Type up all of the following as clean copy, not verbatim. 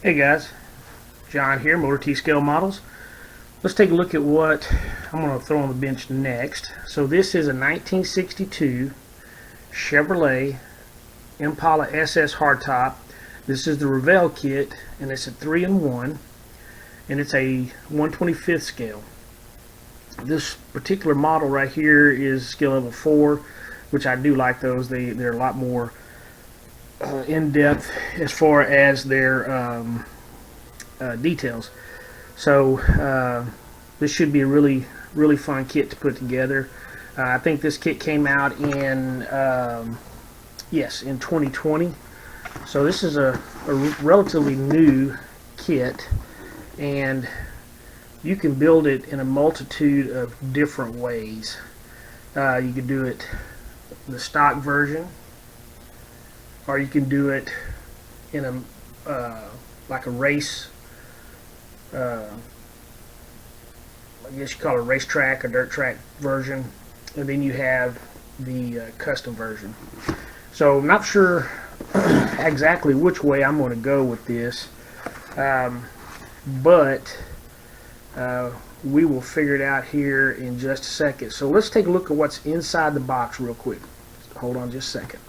Hey guys, John here, Motor T Scale Models. Let's take a look at what I'm going to throw on the bench next. So this is a 1962 Chevrolet ImpalaSS Hartop. This is the Revelle kit, and it's a 3-in-1, and it's a 1/25th scale. This particular model right here is scale level 4, which I do like those. They're a lot more in-depth as far as their details. So this should be a really fun kit to put together. I think this kit came out in in 2020. So this is a relatively new kit, and you can build it in a multitude of different ways. You could do it the stock version, or you can do it in a like a race, I guess you call it a racetrack or dirt track version, and then you have the custom version. So I'm not sure exactly which way I'm going to go with this, but we will figure it out here in just a second. So let's take a look at what's inside the box real quick. Hold on just a second.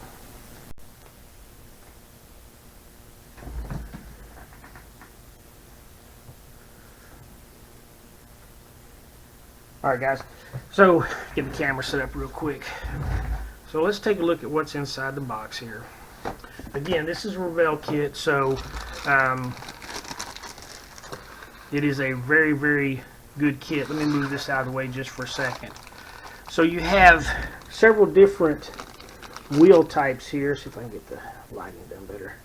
Alright guys, so get the camera set up real quick. So let's take a look at what's inside the box here. Again, this is a Revelle kit, so it is a very good kit. Let me move this out of the way just for a second. So you have several different wheel types here. See if I can get the lighting done better.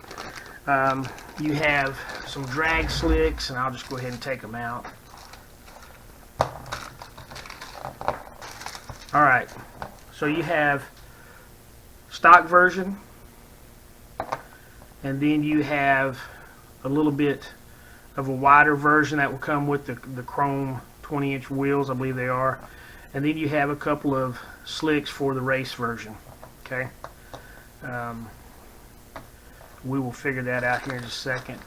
You have some drag slicks, and I'll just go ahead and take them out. Alright, so you have stock version, and then you have a little bit of a wider version that will come with the chrome 20-inch wheels, I believe they are, and then you have a couple of slicks for the race version. Okay, we will figure that out here in just a second.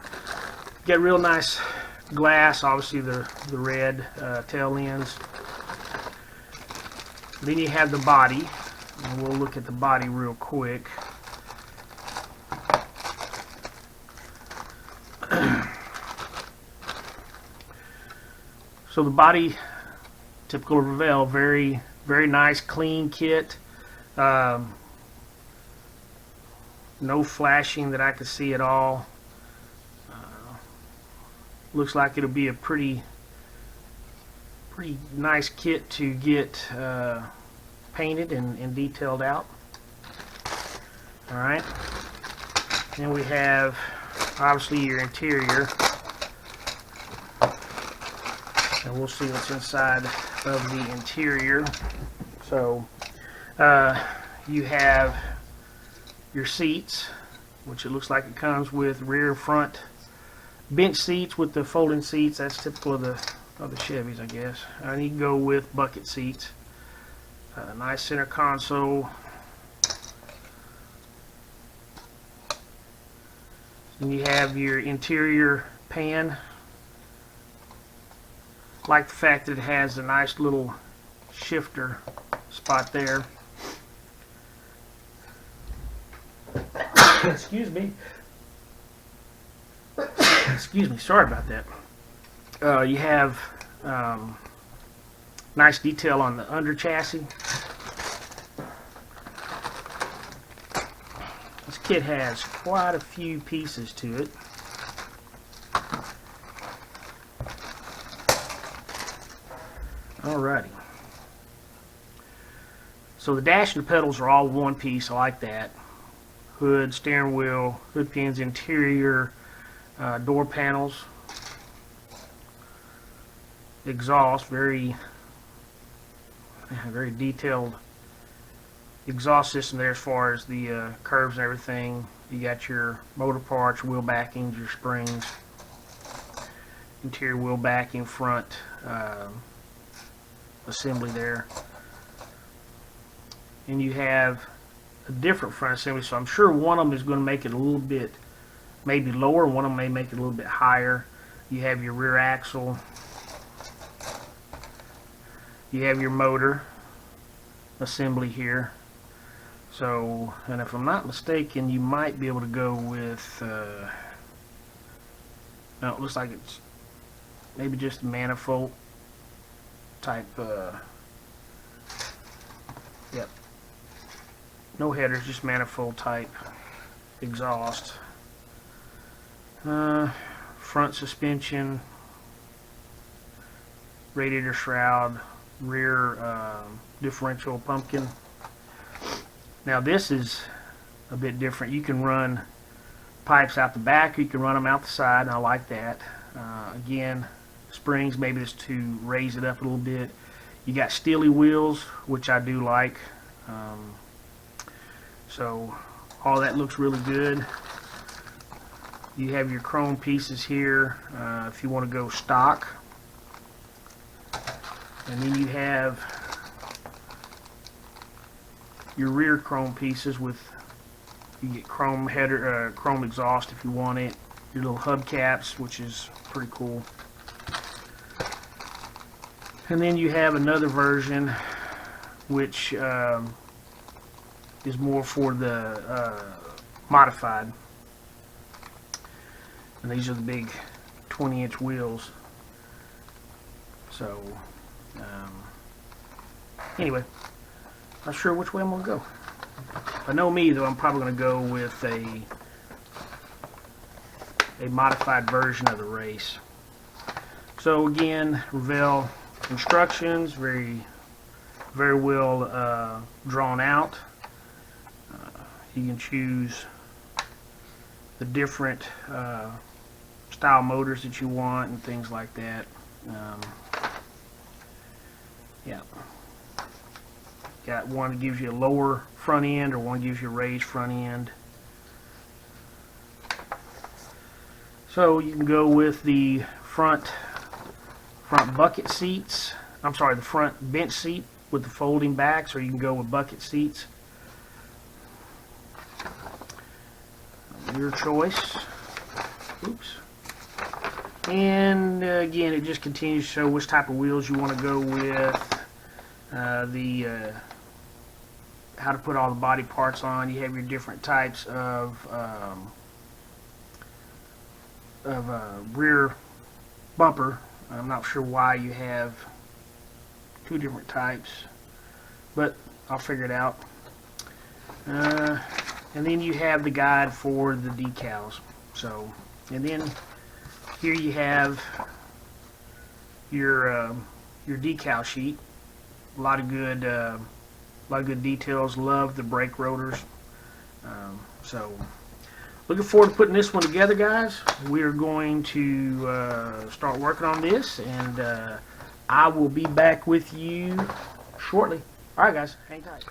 Get real nice glass, obviously the red tail ends. Then you have the body, and we'll look at the body real quick. So the body, typical of Revelle, very nice, clean kit. No flashing that I can see at all. Looks like it'll be a pretty nice kit to get painted and detailed out. Alright, then we have obviously your interior, and we'll see what's inside of the interior. So you have your seats, which it looks like it comes with rear and front bench seats with the folding seats. That's typical of the Chevys, I guess. And you can go with bucket seats. Nice center console. And you have your interior pan. Like the fact that it has a nice little shifter spot there. Excuse me. Excuse me, sorry about that. You have nice detail on the under chassis. This kit has quite a few pieces to it. Alrighty. So the dash and the pedals are all one piece. I like that. Hood, steering wheel, hood pins, interior, door panels. Exhaust, very detailed exhaust system there as far as the curves and everything. You got your motor parts, wheel backings, your springs, interior wheel backing, front assembly there, and you have a different front assembly, so I'm sure one of them is going to make it a little bit maybe lower, one of them may make it a little bit higher. You have your rear axle, you have your motor assembly here. So, and if I'm not mistaken, you might be able to go with no, it looks like it's maybe just manifold type, yep, no headers, just manifold type exhaust. Front suspension, radiator shroud, rear differential pumpkin. Now this is a bit different. You can run pipes out the back, you can run them out the side, and I like that. Again, springs, maybe just to raise it up a little bit. You got steely wheels, which I do like. So all that looks really good. You have your chrome pieces here if you want to go stock. And then you have your rear chrome pieces with, you get chrome header, chrome exhaust if you want it. Your little hubcaps, which is pretty cool. And then you have another version which is more for the modified. And these are the big 20-inch wheels. So, anyway, not sure which way I'm going to go. I know me, though, I'm probably going to go with a modified version of the race. So again, Revelle instructions, very well drawn out. You can choose the different style motors that you want and things like that. Yeah, got one that gives you a lower front end, or one gives you a raised front end. So you can go with the front bucket seats. I'm sorry, the front bench seat with the folding backs, or you can go with bucket seats. Your choice. Oops. And again, it just continues to show which type of wheels you want to go with. How to put all the body parts on. You have your different types of rear bumper. I'm not sure why you have two different types, but I'll figure it out. And then you have the guide for the decals. So, and then here you have your decal sheet. A lot of good details. Love the brake rotors. So, looking forward to putting this one together, guys. We are going to start working on this, and I will be back with you shortly. All right, guys, hang tight.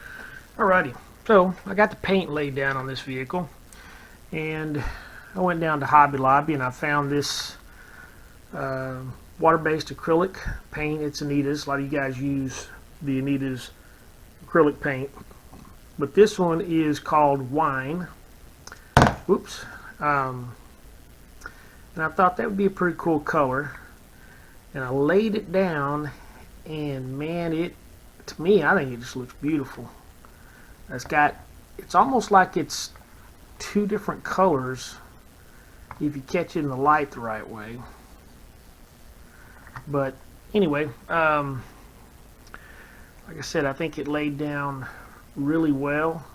Alrighty. So I got the paint laid down on this vehicle, and I went down to Hobby Lobby and I found this water-based acrylic paint. It's Anita's. A lot of you guys use the Anita's acrylic paint, but this one is called Wine. Oops. And I thought that would be a pretty cool color, and I laid it down, and man, to me, I think it just looks beautiful. It's almost like it's two different colors if you catch it in the light the right way. But anyway, like I said, I think it laid down really well.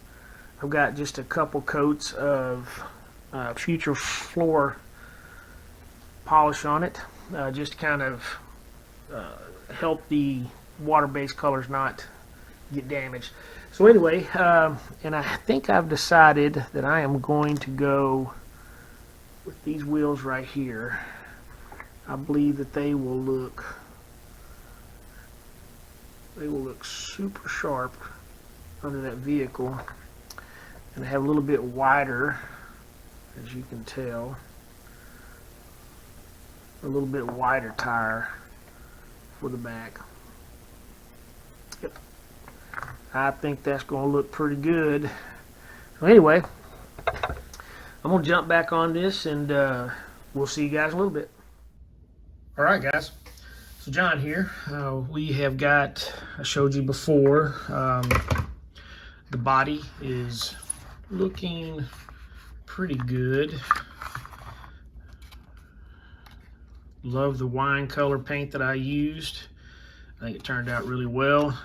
I've got just a couple coats of Future Floor polish on it, just to kind of help the water-based colors not get damaged. So anyway, and I think I've decided that I am going to go with these wheels right here. I believe that they will look super sharp under that vehicle, and I have a little bit wider, as you can tell, a little bit wider tire for the back. Yep. I think that's going to look pretty good. So anyway, I'm going to jump back on this, and we'll see you guys in a little bit. All right, guys. So John here. We have got, I showed you before, the body is looking pretty good. Love the wine color paint that I used. I think it turned out really well.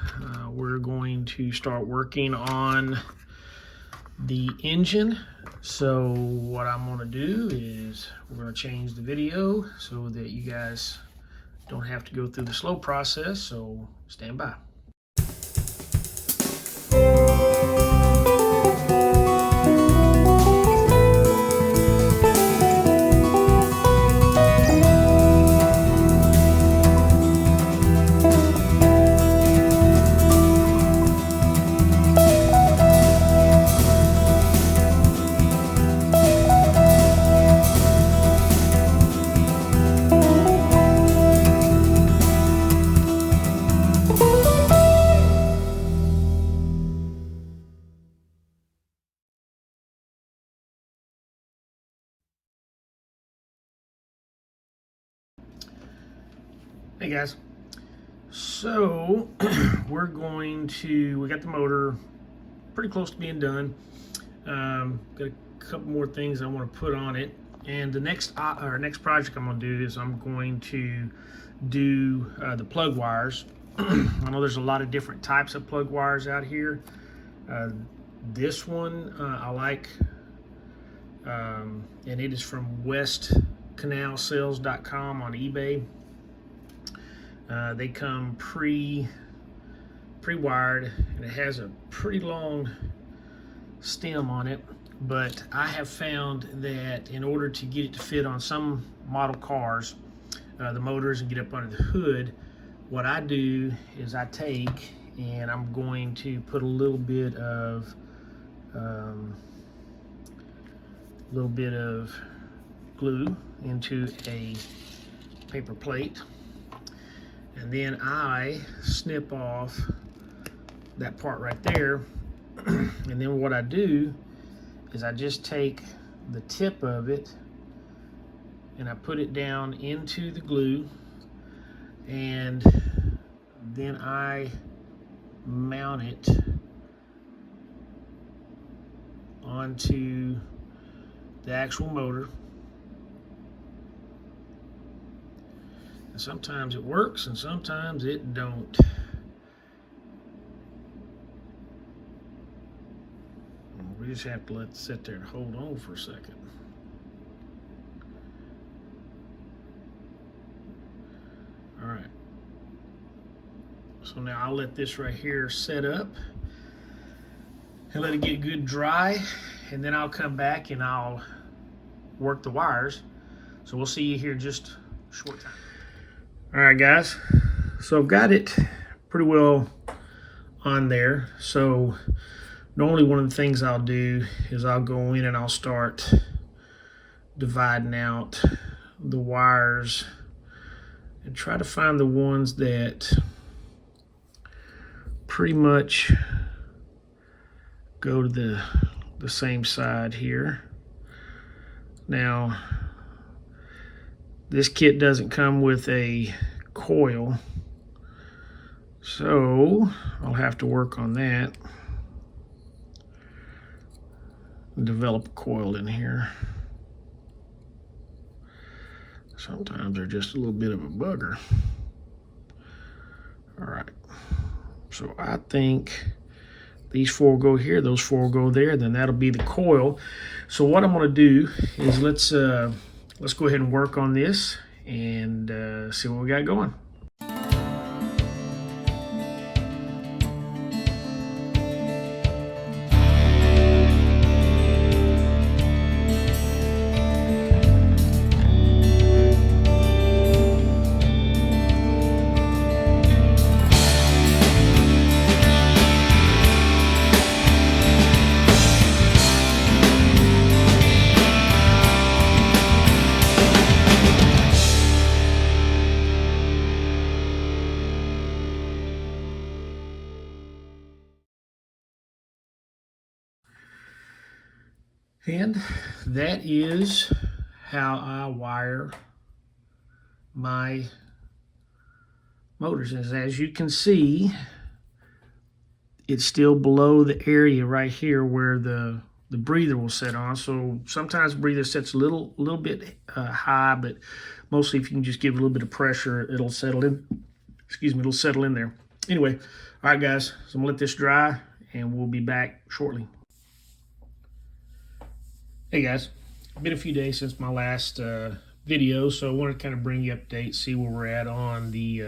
We're going to start working on the engine. So what I'm going to do is we're going to change the video so that you guys don't have to go through the slow process. So stand by. Hey guys, so we got the motor pretty close to being done. Got a couple more things I want to put on it, and the next project I'm going to do is I'm going to do the plug wires. I know there's a lot of different types of plug wires out here. This one I like, and it is from westcanalsales.com on eBay. They come pre-wired, and it has a pretty long stem on it, but I have found that in order to get it to fit on some model cars, the motors, and get up under the hood, what I do is I take and I'm going to put a little bit of glue into a paper plate. And then I snip off that part right there. And then what I do is I just take the tip of it and I put it down into the glue, and then I mount it onto the actual motor. And sometimes it works and sometimes it don't. We just have to let it sit there and hold on for a second. All right. So now I'll let this right here set up and let it get good dry, and then I'll come back and I'll work the wires. So we'll see you here in just a short time. All right, guys, so I've got it pretty well on there. So normally one of the things I'll do is I'll go in and I'll start dividing out the wires and try to find the ones that pretty much go to the same side here. Now, this kit doesn't come with a coil, so I'll have to work on that. Develop a coil in here. Sometimes they're just a little bit of a bugger. All right, so I think these four go here, those four go there, then that'll be the coil. So what I'm going to do is let's go ahead and work on this and see what we got going. And that is how I wire my motors. And as you can see, it's still below the area right here where the breather will set on. So sometimes the breather sets a little bit high, but mostly if you can just give it a little bit of pressure, it'll settle in. Excuse me, it'll settle in there. Anyway, all right, guys, so I'm gonna let this dry and we'll be back shortly. Hey guys, it's been a few days since my last video, so I wanted to kind of bring you up to date, see where we're at on the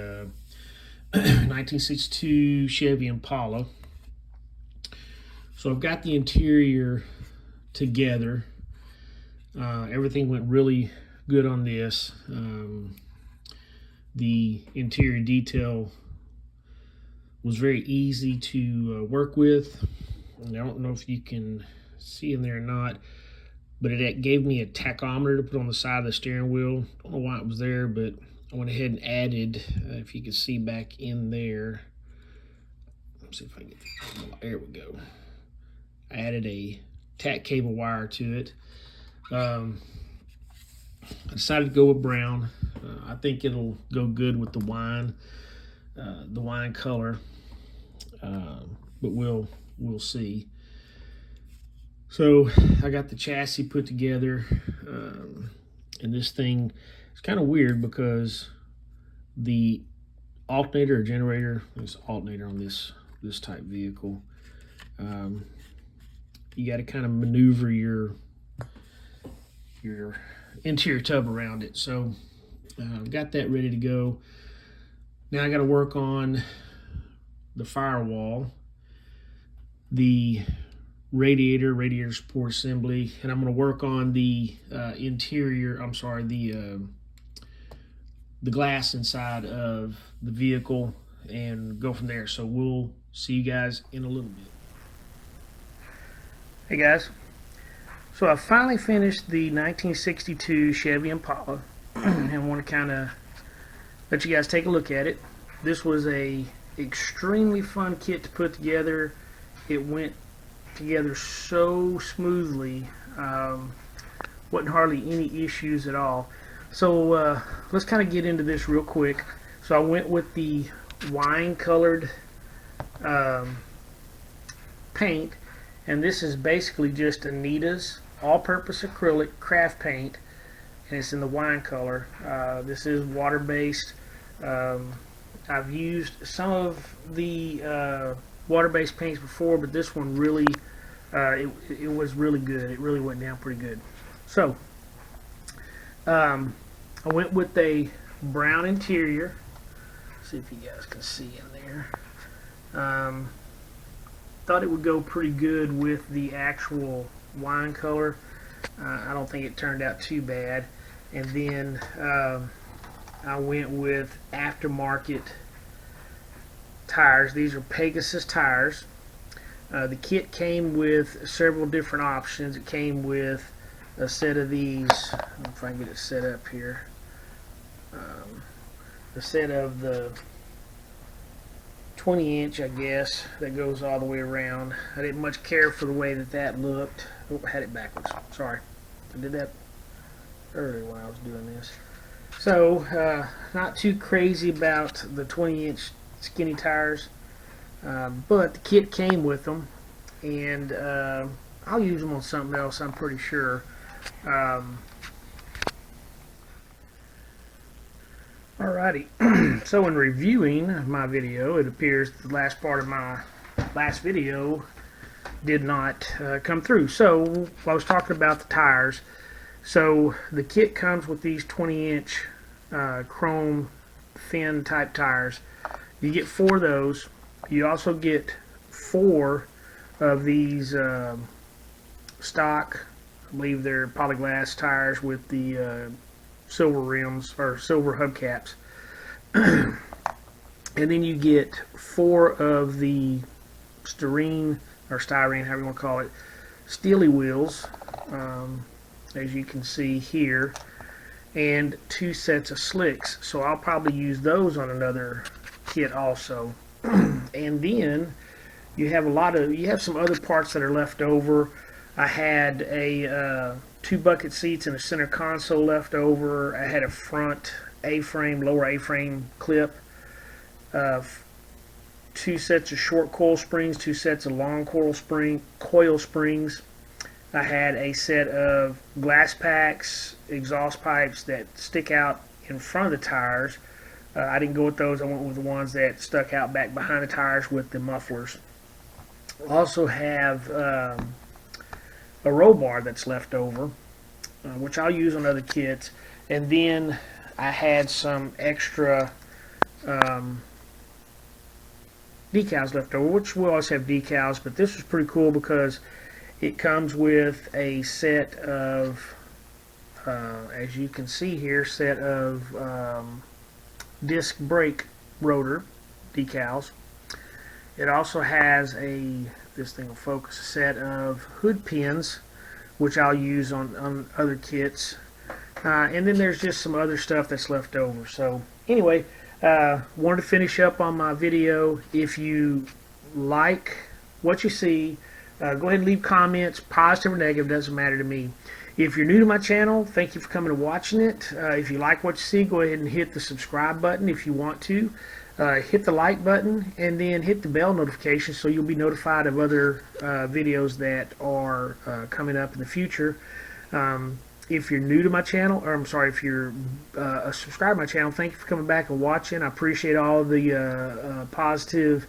1962 Chevy Impala. So I've got the interior together. Everything went really good on this. The interior detail was very easy to work with. And I don't know if you can see in there or not, but it gave me a tachometer to put on the side of the steering wheel. Don't know why it was there, but I went ahead and added, if you can see back in there, let's see if I can get, there we go. I added a tack cable wire to it. I decided to go with brown. I think it'll go good with the wine color, but we'll see. So I got the chassis put together, and this thing is kind of weird because the alternator or generator, there's alternator on this type vehicle. You got to kind of maneuver your interior tub around it. So I've got that ready to go. Now I got to work on the firewall, the radiator support assembly, and I'm going to work on the the glass inside of the vehicle and go from there. So we'll see you guys in a little bit. Hey guys, so I finally finished the 1962 Chevy Impala and want to kind of let you guys take a look at it. This was a extremely fun kit to put together. It went together so smoothly. Wasn't hardly any issues at all. So let's kind of get into this real quick. So I went with the wine colored paint, and this is basically just Anita's all-purpose acrylic craft paint, and it's in the wine color. This is water-based. I've used some of the water-based paints before, but this one really it was really good. It really went down pretty good. So I went with a brown interior. See if you guys can see in there. Thought it would go pretty good with the actual wine color. I don't think it turned out too bad. And then I went with aftermarket tires. These are Pegaus tires. The kit came with several different options. It came with a set of these. I don't know if I can get it set up here. A set of the 20-inch, I guess, that goes all the way around. I didn't much care for the way that looked. Oh, I had it backwards. Sorry. I did that earlier when I was doing this. So, not too crazy about the 20-inch skinny tires, but the kit came with them, and I'll use them on something else, I'm pretty sure. Alrighty, so in reviewing my video, it appears the last part of my last video did not come through. So I was talking about the tires. So the kit comes with these 20-inch chrome fin type tires. You get 4 of those. You also get 4 of these stock, I believe they're polyglass tires with the silver rims or silver hubcaps. And then you get 4 of the styrene, however you want to call it, steely wheels, as you can see here, and 2 sets of slicks. So I'll probably use those on another kit also. And then you have some other parts that are left over. I had a 2 bucket seats and a center console left over. I had a front A-frame, lower A-frame clip, 2 sets of short coil springs, 2 sets of long coil springs. I had a set of glass packs, exhaust pipes that stick out in front of the tires. I didn't go with those. I went with the ones that stuck out back behind the tires with the mufflers. I also have a roll bar that's left over, which I'll use on other kits. And then I had some extra decals left over, which we always have decals, but this was pretty cool because it comes with a set of, as you can see here, set of disc brake rotor decals. It also has this thing will focus, a set of hood pins, which I'll use on other kits. And then there's just some other stuff that's left over. So anyway, wanted to finish up on my video. If you like what you see, go ahead and leave comments, positive or negative, doesn't matter to me. If you're new to my channel, thank you for coming and watching it. If you like what you see, go ahead and hit the subscribe button if you want to. Hit the like button and then hit the bell notification so you'll be notified of other videos that are coming up in the future. If you're new to my channel, or I'm sorry, if you're a subscriber to my channel, thank you for coming back and watching. I appreciate all the positive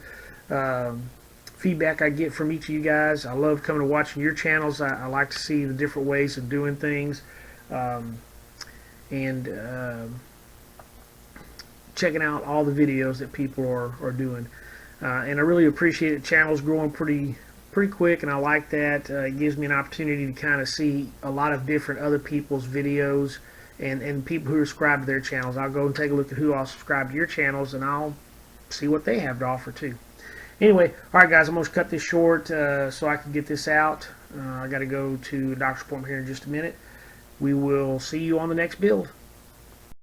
feedback I get from each of you guys. I love coming and watching your channels. I like to see the different ways of doing things, and checking out all the videos that people are doing. And I really appreciate it. The channel's growing pretty quick, and I like that. It gives me an opportunity to kind of see a lot of different other people's videos and people who subscribe to their channels. I'll go and take a look at who all subscribe to your channels, and I'll see what they have to offer too. Anyway, alright guys, I'm going to cut this short so I can get this out. I got to go to a doctor's appointment here in just a minute. We will see you on the next build.